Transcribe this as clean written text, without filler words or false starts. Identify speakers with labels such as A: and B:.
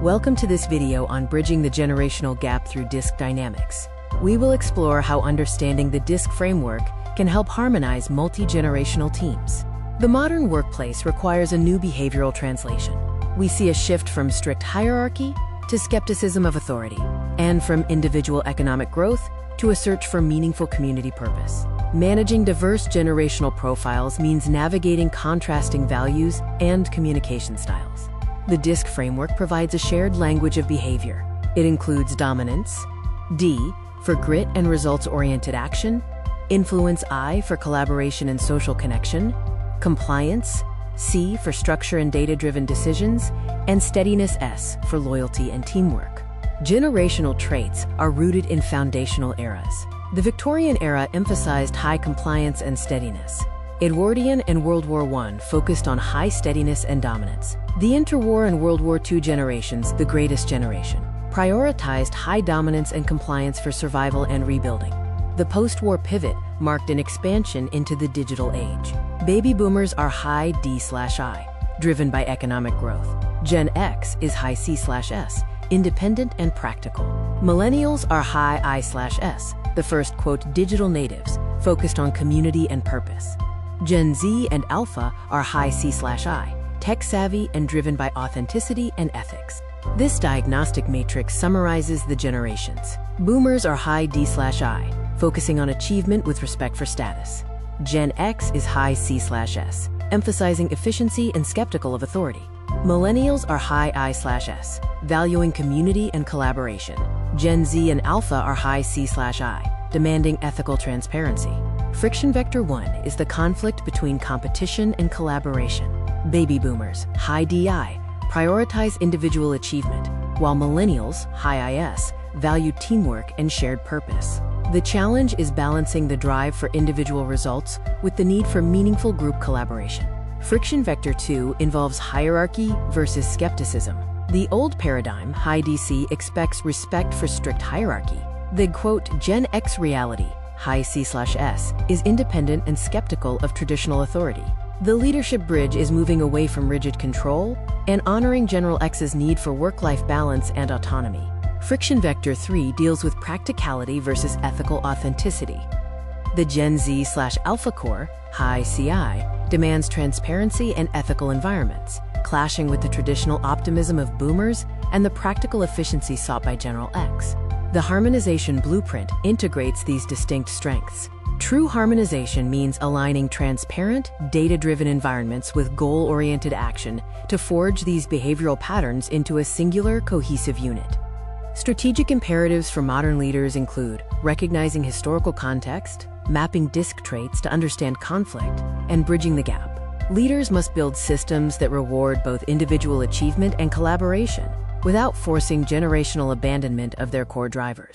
A: Welcome to this video on bridging the generational gap through DISC dynamics. We will explore how understanding the DISC framework can help harmonize multi-generational teams. The modern workplace requires a new behavioral translation. We see a shift from strict hierarchy to skepticism of authority, and from individual economic growth to a search for meaningful community purpose. Managing diverse generational profiles means navigating contrasting values and communication styles. The DISC framework provides a shared language of behavior. It includes dominance, D for grit and results-oriented action, influence I for collaboration and social connection, compliance, C for structure and data-driven decisions, and steadiness S for loyalty and teamwork. Generational traits are rooted in foundational eras. The Victorian era emphasized high compliance and steadiness. Edwardian and World War I focused on high steadiness and dominance. The interwar and World War II generations, the greatest generation, prioritized high dominance and compliance for survival and rebuilding. The post-war pivot marked an expansion into the digital age. Baby boomers are high D/I, driven by economic growth. Gen X is high C/S, independent and practical. Millennials are high I/S, the first, quote, digital natives, focused on community and purpose. Gen Z and Alpha are high C/I, tech-savvy and driven by authenticity and ethics. This diagnostic matrix summarizes the generations. Boomers are high D/I, focusing on achievement with respect for status. Gen X is high C/S, emphasizing efficiency and skeptical of authority. Millennials are high I/S, valuing community and collaboration. Gen Z and Alpha are high C/I, demanding ethical transparency. Friction vector 1 is the conflict between competition and collaboration. Baby boomers, high DI, prioritize individual achievement, while millennials, high IS, value teamwork and shared purpose. The challenge is balancing the drive for individual results with the need for meaningful group collaboration. Friction vector 2 involves hierarchy versus skepticism. The old paradigm, high DC, expects respect for strict hierarchy. The, quote, Gen X reality, high C/S, is independent and skeptical of traditional authority. The leadership bridge is moving away from rigid control and honoring General X's need for work-life balance and autonomy. Friction vector 3 deals with practicality versus ethical authenticity. The Gen Z/Alpha core, high CI, demands transparency and ethical environments, clashing with the traditional optimism of boomers and the practical efficiency sought by General X. The harmonization blueprint integrates these distinct strengths. True harmonization means aligning transparent, data-driven environments with goal-oriented action to forge these behavioral patterns into a singular, cohesive unit. Strategic imperatives for modern leaders include recognizing historical context, mapping DISC traits to understand conflict, and bridging the gap. Leaders must build systems that reward both individual achievement and collaboration, without forcing generational abandonment of their core drivers.